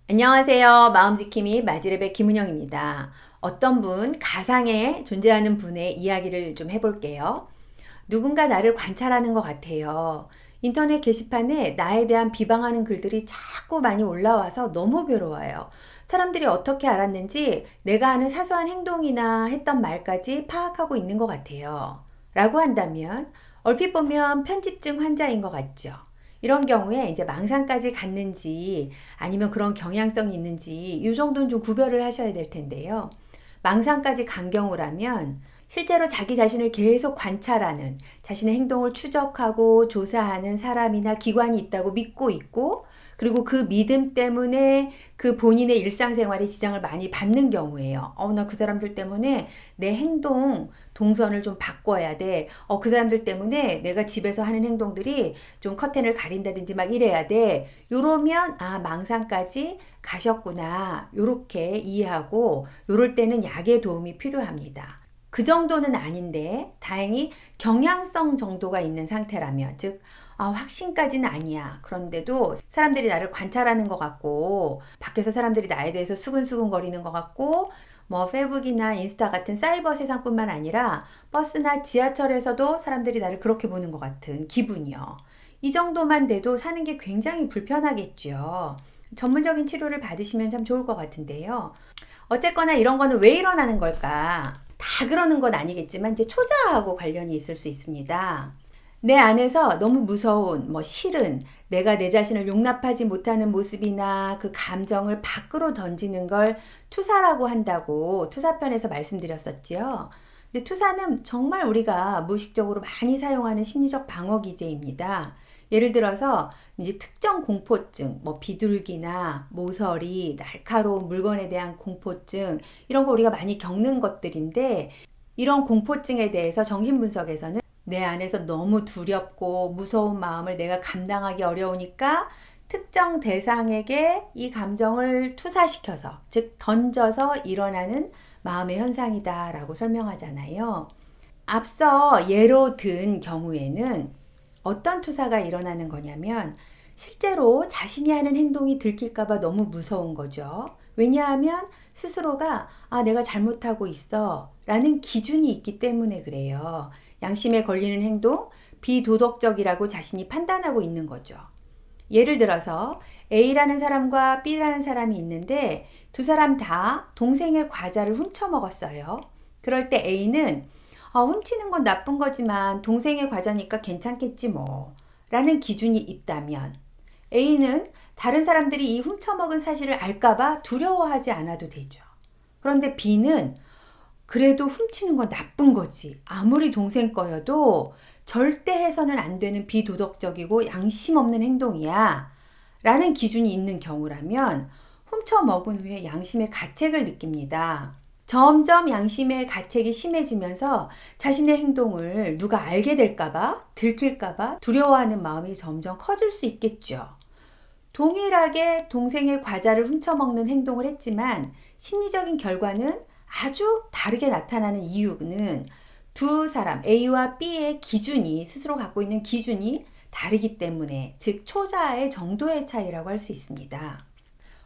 안녕하세요. 마음지킴이 마지레베 김은영입니다. 어떤 분, 가상에 존재하는 분의 이야기를 좀 해볼게요. 누군가 나를 관찰하는 것 같아요. 인터넷 게시판에 나에 대한 비방하는 글들이 자꾸 많이 올라와서 너무 괴로워요. 사람들이 어떻게 알았는지 내가 하는 사소한 행동이나 했던 말까지 파악하고 있는 것 같아요. 라고 한다면 얼핏 보면 편집증 환자인 것 같죠. 이런 경우에 이제 망상까지 갔는지 아니면 그런 경향성이 있는지 이 정도는 좀 구별을 하셔야 될 텐데요. 망상까지 간 경우라면 실제로 자기 자신을 계속 관찰하는, 자신의 행동을 추적하고 조사하는 사람이나 기관이 있다고 믿고 있고, 그리고 그 믿음 때문에 그 본인의 일상생활에 지장을 많이 받는 경우예요. 나 그 사람들 때문에 내 행동 동선을 좀 바꿔야 돼. 그 사람들 때문에 내가 집에서 하는 행동들이 좀 커튼을 가린다든지 막 이래야 돼. 요러면 망상까지 가셨구나. 요렇게 이해하고 요럴 때는 약의 도움이 필요합니다. 그 정도는 아닌데 다행히 경향성 정도가 있는 상태라면, 즉 확신까지는 아니야. 그런데도 사람들이 나를 관찰하는 것 같고 밖에서 사람들이 나에 대해서 수근수근 거리는 것 같고 페이북이나 인스타 같은 사이버 세상뿐만 아니라 버스나 지하철에서도 사람들이 나를 그렇게 보는 것 같은 기분이요. 이 정도만 돼도 사는 게 굉장히 불편하겠죠. 전문적인 치료를 받으시면 참 좋을 것 같은데요. 어쨌거나 이런 거는 왜 일어나는 걸까? 다 그러는 건 아니겠지만 이제 초자하고 관련이 있을 수 있습니다. 내 안에서 너무 무서운, 싫은, 내가 내 자신을 용납하지 못하는 모습이나 그 감정을 밖으로 던지는 걸 투사라고 한다고 투사편에서 말씀드렸었지요. 근데 투사는 정말 우리가 무의식적으로 많이 사용하는 심리적 방어 기제입니다. 예를 들어서 이제 특정 공포증, 비둘기나 모서리, 날카로운 물건에 대한 공포증, 이런 거 우리가 많이 겪는 것들인데, 이런 공포증에 대해서 정신분석에서는 내 안에서 너무 두렵고 무서운 마음을 내가 감당하기 어려우니까 특정 대상에게 이 감정을 투사시켜서, 즉 던져서 일어나는 마음의 현상이다라고 설명하잖아요. 앞서 예로 든 경우에는 어떤 투사가 일어나는 거냐면 실제로 자신이 하는 행동이 들킬까봐 너무 무서운 거죠. 왜냐하면 스스로가 내가 잘못하고 있어 라는 기준이 있기 때문에 그래요. 양심에 걸리는 행동, 비도덕적이라고 자신이 판단하고 있는 거죠. 예를 들어서 A라는 사람과 B라는 사람이 있는데 두 사람 다 동생의 과자를 훔쳐 먹었어요. 그럴 때 A는 훔치는 건 나쁜 거지만 동생의 과자니까 괜찮겠지 라는 기준이 있다면 A는 다른 사람들이 이 훔쳐먹은 사실을 알까봐 두려워하지 않아도 되죠. 그런데 B는 그래도 훔치는 건 나쁜 거지. 아무리 동생 거여도 절대 해서는 안 되는 비도덕적이고 양심 없는 행동이야 라는 기준이 있는 경우라면 훔쳐먹은 후에 양심의 가책을 느낍니다. 점점 양심의 가책이 심해지면서 자신의 행동을 누가 알게 될까봐, 들킬까봐 두려워하는 마음이 점점 커질 수 있겠죠. 동일하게 동생의 과자를 훔쳐먹는 행동을 했지만 심리적인 결과는 아주 다르게 나타나는 이유는 두 사람 A와 B의 기준이, 스스로 갖고 있는 기준이 다르기 때문에, 즉 초자의 정도의 차이라고 할 수 있습니다.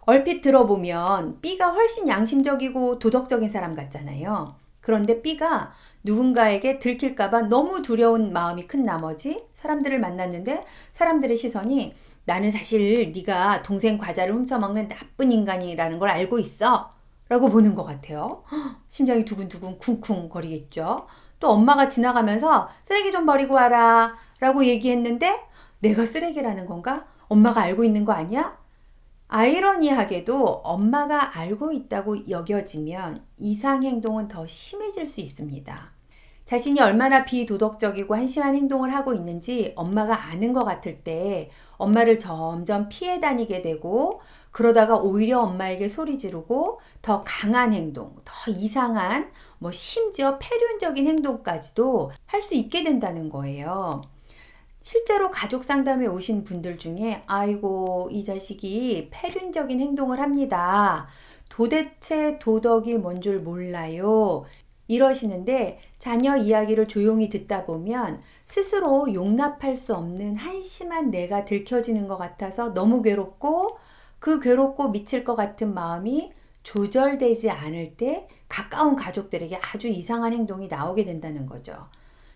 얼핏 들어보면 B가 훨씬 양심적이고 도덕적인 사람 같잖아요. 그런데 B가 누군가에게 들킬까봐 너무 두려운 마음이 큰 나머지 사람들을 만났는데 사람들의 시선이 나는 사실 네가 동생 과자를 훔쳐먹는 나쁜 인간이라는 걸 알고 있어 라고 보는 것 같아요. 심장이 두근두근 쿵쿵 거리겠죠. 또 엄마가 지나가면서 쓰레기 좀 버리고 와라 라고 얘기했는데 내가 쓰레기라는 건가? 엄마가 알고 있는 거 아니야? 아이러니하게도 엄마가 알고 있다고 여겨지면 이상 행동은 더 심해질 수 있습니다. 자신이 얼마나 비도덕적이고 한심한 행동을 하고 있는지 엄마가 아는 것 같을 때 엄마를 점점 피해 다니게 되고, 그러다가 오히려 엄마에게 소리 지르고 더 강한 행동, 더 이상한, 심지어 폐륜적인 행동까지도 할 수 있게 된다는 거예요. 실제로 가족 상담에 오신 분들 중에 아이고 이 자식이 폐륜적인 행동을 합니다. 도대체 도덕이 뭔 줄 몰라요. 이러시는데 자녀 이야기를 조용히 듣다 보면 스스로 용납할 수 없는 한심한 내가 들켜지는 것 같아서 너무 괴롭고 그 괴롭고 미칠 것 같은 마음이 조절되지 않을 때 가까운 가족들에게 아주 이상한 행동이 나오게 된다는 거죠.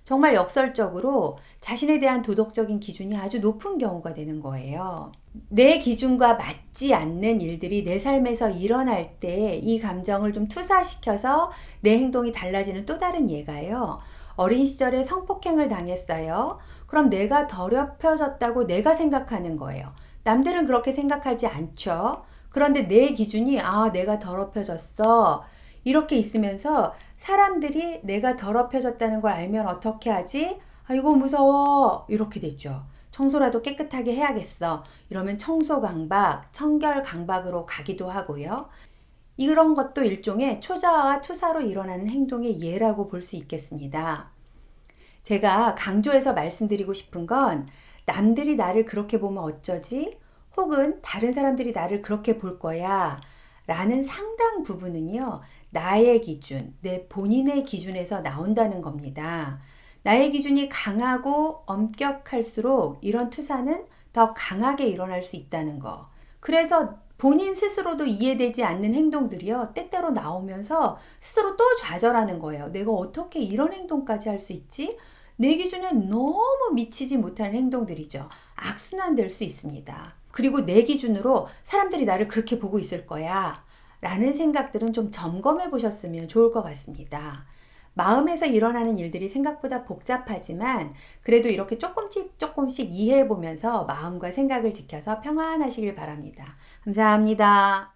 정말 역설적으로 자신에 대한 도덕적인 기준이 아주 높은 경우가 되는 거예요. 내 기준과 맞지 않는 일들이 내 삶에서 일어날 때 이 감정을 좀 투사시켜서 내 행동이 달라지는 또 다른 예가요. 어린 시절에 성폭행을 당했어요. 그럼 내가 더럽혀졌다고 내가 생각하는 거예요. 남들은 그렇게 생각하지 않죠. 그런데 내 기준이 내가 더럽혀졌어. 이렇게 있으면서 사람들이 내가 더럽혀졌다는 걸 알면 어떻게 하지? 아이고 무서워. 이렇게 됐죠. 청소라도 깨끗하게 해야겠어. 이러면 청소 강박, 청결 강박으로 가기도 하고요. 이런 것도 일종의 초자아와 투사로 일어나는 행동의 예라고 볼 수 있겠습니다. 제가 강조해서 말씀드리고 싶은 건 남들이 나를 그렇게 보면 어쩌지? 혹은 다른 사람들이 나를 그렇게 볼 거야 라는 상당 부분은요, 나의 기준, 내 본인의 기준에서 나온다는 겁니다. 나의 기준이 강하고 엄격할수록 이런 투사는 더 강하게 일어날 수 있다는 거. 그래서 본인 스스로도 이해되지 않는 행동들이요, 때때로 나오면서 스스로 또 좌절하는 거예요. 내가 어떻게 이런 행동까지 할 수 있지? 내 기준에 너무 미치지 못하는 행동들이죠. 악순환될 수 있습니다. 그리고 내 기준으로 사람들이 나를 그렇게 보고 있을 거야 라는 생각들은 좀 점검해 보셨으면 좋을 것 같습니다. 마음에서 일어나는 일들이 생각보다 복잡하지만 그래도 이렇게 조금씩 이해해 보면서 마음과 생각을 지켜서 평안하시길 바랍니다. 감사합니다.